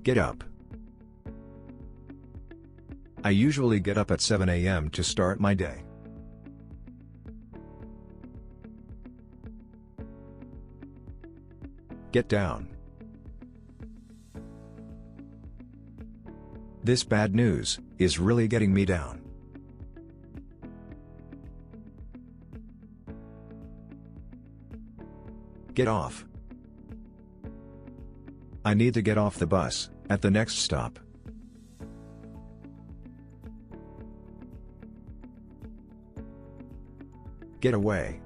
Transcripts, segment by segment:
Get up. I usually get up at 7 a.m. to start my day. Get down. This bad news is really getting me down. Get off. I need to get off the bus at the next stop. Get away.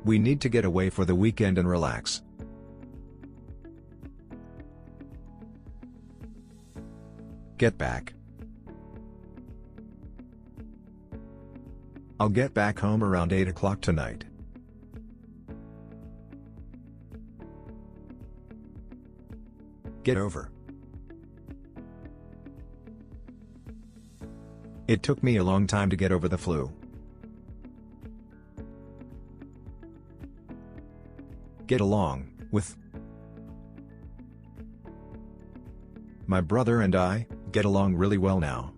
We need to get away for the weekend and relax. Get back. I'll get back home around 8 o'clock tonight. Get over. It took me a long time to get over the flu. Get along with. My brother and I get along really well now.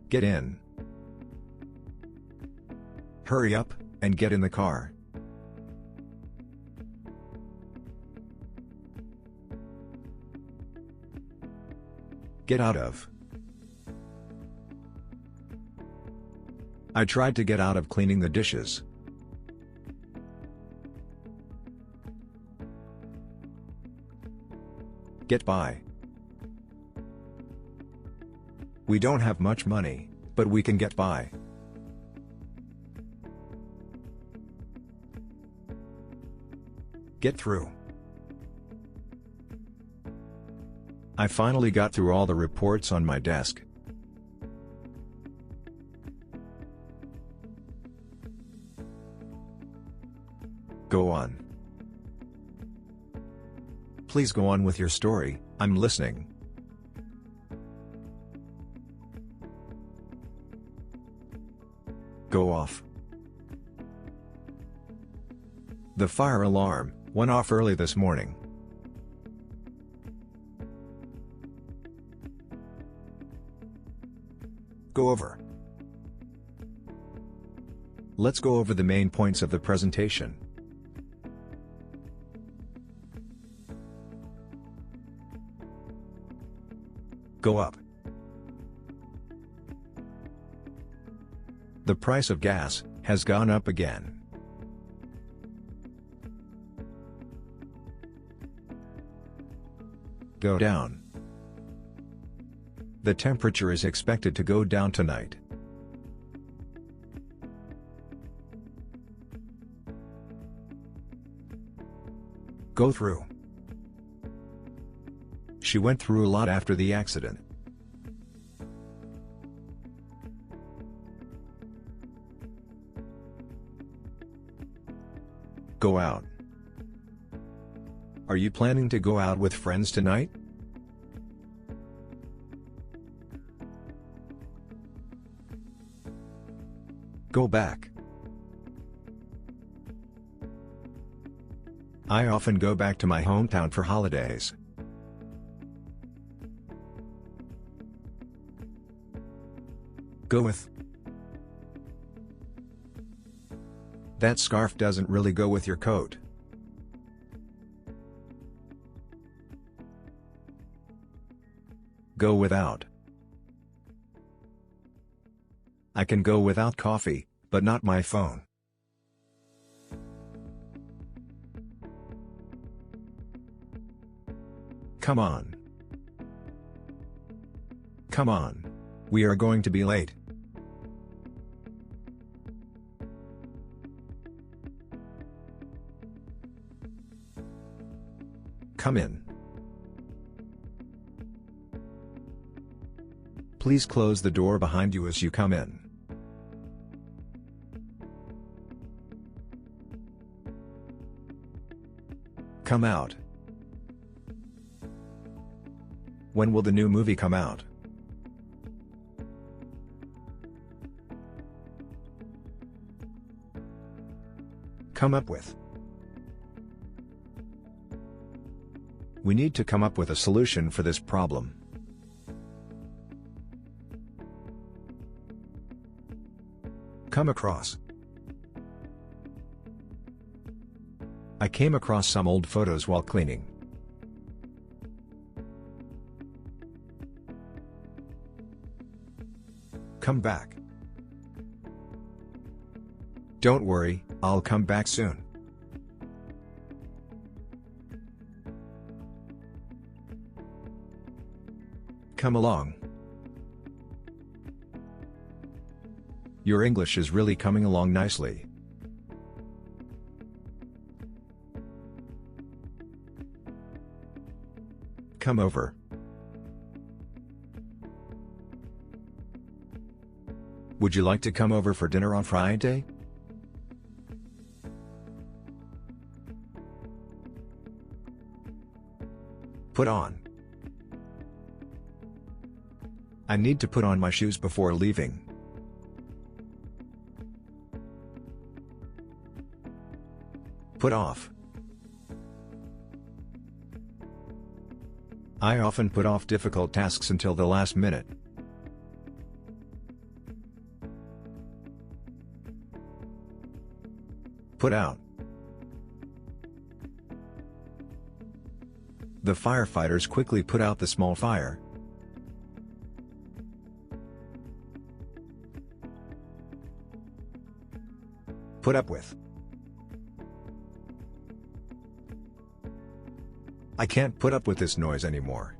Get in. Hurry up and get in the car. Get out of. I tried to get out of cleaning the dishes. Get by. We don't have much money, but we can get by. Get through. I finally got through all the reports on my desk. Go on. Please go on with your story, I'm listening. Go off. The fire alarm went off early this morning. Go over. Let's go over the main points of the presentation. Go up. The price of gas has gone up again. Go down. The temperature is expected to go down tonight. Go through. She went through a lot after the accident. Go out. Are you planning to go out with friends tonight? Go back. I often go back to my hometown for holidays. Go with. That scarf doesn't really go with your coat. Go without. I can go without coffee, but not my phone. Come on. Come on. We are going to be late. Come in. Please close the door behind you as you come in. Come out. When will the new movie come out? Come up with. We need to come up with a solution for this problem. Come across. I came across some old photos while cleaning. Come back. Don't worry, I'll come back soon. Come along. Your English is really coming along nicely. Come over. Would you like to come over for dinner on Friday? Put on. I need to put on my shoes before leaving. Put off. I often put off difficult tasks until the last minute. Put out. The firefighters quickly put out the small fire. Put up with. I can't put up with this noise anymore.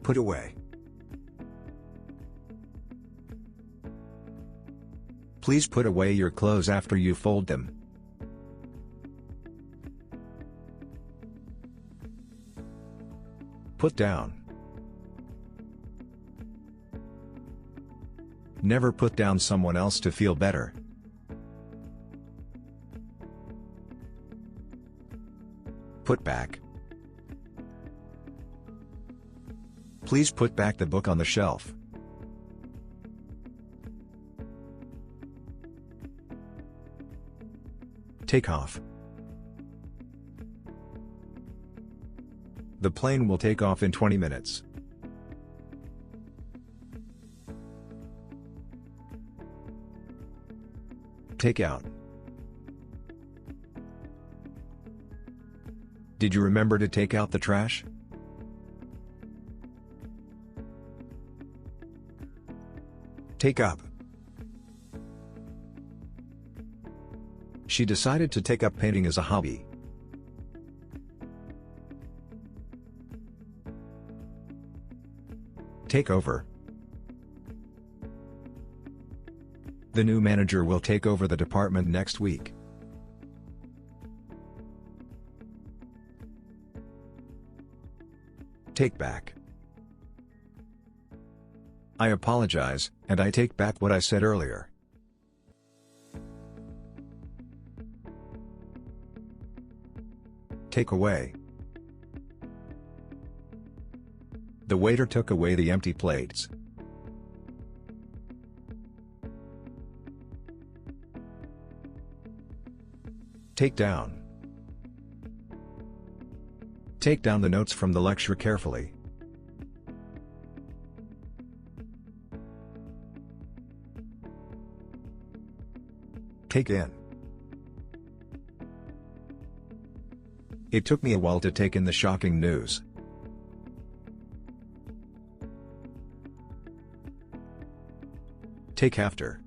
Put away. Please put away your clothes after you fold them. Put down. Never put down someone else to feel better. Put back. Please put back the book on the shelf. Take off. The plane will take off in 20 minutes. Take out. Did you remember to take out the trash? Take up. She decided to take up painting as a hobby. Take over. The new manager will take over the department next week. Take back. I apologize, and I take back what I said earlier. Take away. The waiter took away the empty plates. Take down. Take down the notes from the lecture carefully. Take in. It took me a while to take in the shocking news. Take after.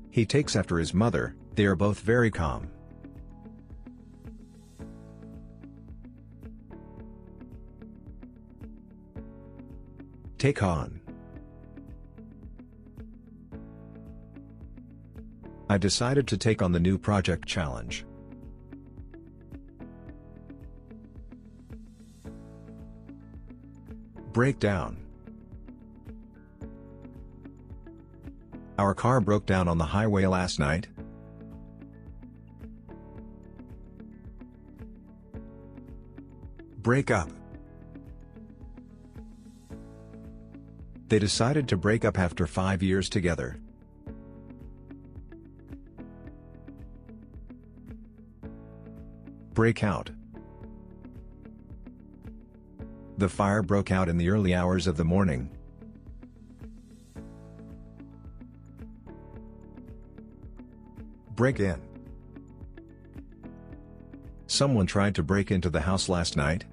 He takes after his mother, they are both very calm. Take on. I decided to take on the new project challenge. Break down. Our car broke down on the highway last night. Break up. They decided to break up after 5 years together. Break out. The fire broke out in the early hours of the morning. Break in. Someone tried to break into the house last night.